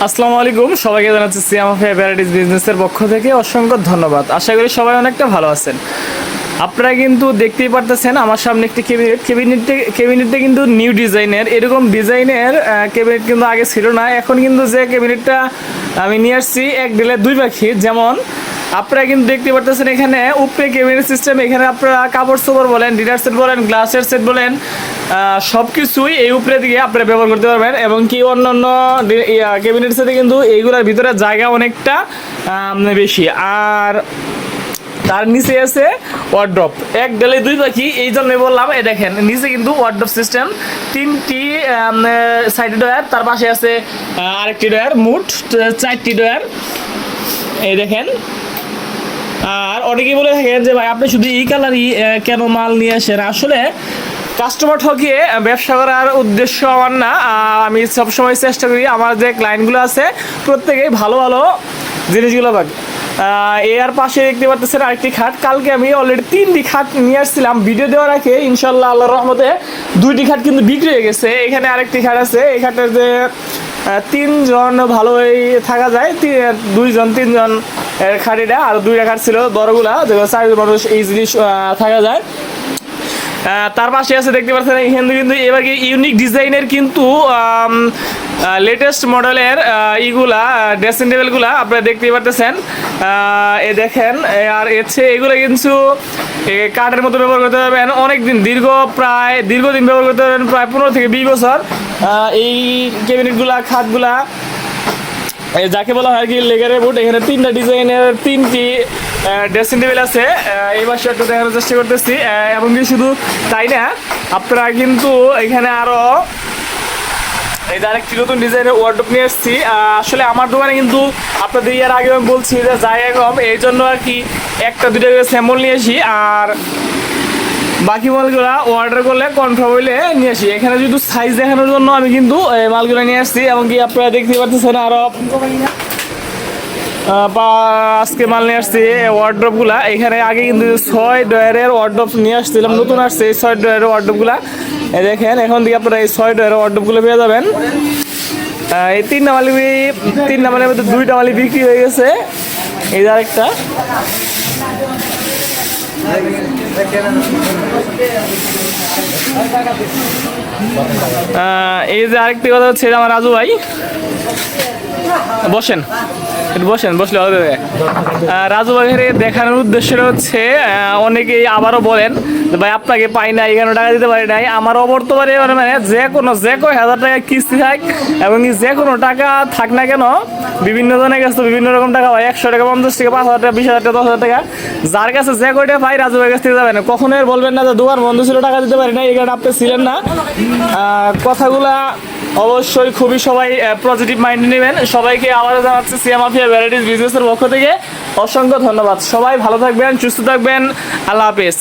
আসসালামু আলাইকুম, সবাইকে জানাচ্ছি সিয়াম আফিয়া ভ্যারাইটিস বিজনেসের পক্ষ থেকে অসংখ্য ধন্যবাদ। আশা করি সবাই অনেকটা ভালো আছেন। আপনারা কিন্তু দেখতেই পারতেছেন আমার সামনে একটি ক্যাবিনেটটা কিন্তু নিউ ডিজাইনের, এরকম ডিজাইনের ক্যাবিনেট কিন্তু আগে ছিল না। এখন কিন্তু যে ক্যাবিনেটটা আমি নিয়ে আসছি এক ডেলে দুই পাখি, যেমন আপনারা কিন্তু দেখতে পারতেছেন এখানে উপরে ক্যাবিনেট সিস্টেম, এখানে আপনারা কাপড় চোপড় বলেন, ডিনার সেট বলেন, গ্লাসের সেট বলেন, সব কিছুই এই উপরে দিকে আপনারা ব্যবহার করতে পারবেন। এবং কি অন্যান্য ক্যাবিনেটের সাথে কিন্তু এইগুলোর ভিতরে জায়গা অনেকটা বেশি। আর তার নিচে আছে ওয়ার্ড্রপ, এক ডেলে দুই পাখি, এই জন্যই বললাম। এই দেখেন নিচে কিন্তু ওয়ার্ড্রপ সিস্টেম, তিনটি সাইডে ডয়ার, তার পাশে আছে আরেকটি ডয়ার, মোট চারটি ডয়ার। এই দেখেন। আর অনেকেই বলে থাকেন যে ভাই আপনি শুধু এই কালারই কেন মাল নিয়ে আসেন। আসলে কাস্টমার ঠকিয়ে ব্যবসা করার উদ্দেশ্য আমার না। আমি সবসময় চেষ্টা করি আমার যে ক্লায়েন্টগুলো আছে প্রত্যেকেই ভালো ভালো জিনিসগুলো পাক। এর পাশে দেখতে পাচ্ছেন আরেকটি খাট। কালকে আমি অলরেডি 3টি খাট নিয়ে আসছিলাম, ভিডিও দেওয়ার আগে ইনশাল্লাহ আল্লাহর রহমতে 2টি খাট কিন্তু বিক্রি হয়ে গেছে। এখানে আরেকটি খাট আছে, এই খাটের যে 3জন ভালোই থাকা যায়, 3জন খাটিটা, আর 2টা খাট ছিল বড়গুলা, যেগুলো 4জন মানুষ ইজিলি থাকা যায়। তার পাশে আছে দেখতে পাচ্ছেন এখানে কিন্তু এবার ইউনিক ডিজাইনের কিন্তু লেটেস্ট মডেলের ইগুলা ড্রেসিং টেবিলগুলা আপনারা দেখতেই পারতেছেন। এ দেখেন, আর এগুলো কিন্তু কাঠের মতো ব্যবহার করতে পারবেন অনেকদিন, দীর্ঘদিন ব্যবহার করতে পারবেন, প্রায় 15 থেকে 20 বছর। এই ক্যাবিনেটগুলা খাটগুলা যাকে বলা হয় কি লেগারের বুট। এখানে 3টা ডিজাইনের 3টি ড্রেসিং টেবিল আছে। এই মাসে একটু দেখানোর চেষ্টা করতেছি। এবং কি শুধু তাই না, আপনারা কিন্তু এখানে আরও এই আরেকটি নতুন ডিজাইনের ওয়ার্ডরোব নিয়ে এসেছি। আসলে আমার দোকানে কিন্তু আপনাদের এর আগে আমি বলছি যে জায়গা কম, এই জন্য আর কি একটা দুটো স্যাম্পল নিয়ে আসি, আর বাকি মালগুলো অর্ডার করলে কনফার্ম হইলে নিয়ে আসি। এখানে শুধু সাইজ দেখানোর জন্য আমি কিন্তু মালগুলো নিয়ে আসছি। এবং কি আপনারা দেখতে পাচ্ছেন আরও আজকে মাল নিয়ে আসছি ওয়ার্ড্রপগুলা। এখানে আগে কিন্তু 6 ডয়ারের ওয়ার্ড্রপ নিয়ে আসছিলাম, নতুন আসছে এই 6 ডয়ারের ওয়ার্ড্রপগুলা। দেখেন এখন থেকে আপনারা এই 6 ডয়ারের ওয়ার্ড্রপগুলো পেয়ে যাবেন। এই 3 মালের মধ্যে 2টা মালি বিক্রি হয়ে গেছে। এই যে আরেকটা, এই যে আরেকটি কথা হচ্ছে আমার রাজু ভাই, বসেন বসলে ভালো হবে। রাজু ভাইয়ের দেখানোর উদ্দেশ্যটা হচ্ছে অনেকেই আবারও বলেন ভাই আপনাকে পাই না, এখানে টাকা দিতে পারি নাই। আমার অবর্তমানে মানে যে কয় হাজার টাকা কিস্তি থাক এবং যে কোনো টাকা থাক না কেন, বিভিন্ন জনের কাছে বিভিন্ন রকম টাকা হয়, 100 টাকা, 50 টাকা, 5,000 টাকা, 20,000 টাকা, 10,000 টাকা, যার কাছে যে কয়টা পাই রাজু ভাইয়ের কাছ থেকে যাবেন। কখনো বলবেন না যে দোকান বন্ধ ছিল টাকা দিতে পারি না, এই কারণে আপনি ছিলেন না। কথাগুলা অবশ্যই খুবই সবাই পজিটিভ মাইন্ডে নেবেন। সবাইকে আবারও জানাচ্ছি সিয়াম আফিয়া ভ্যারাইটিস বিজনেসের পক্ষ থেকে অসংখ্য ধন্যবাদ। সবাই ভালো থাকবেন, সুস্থ থাকবেন, আল্লাহ হাফেজ।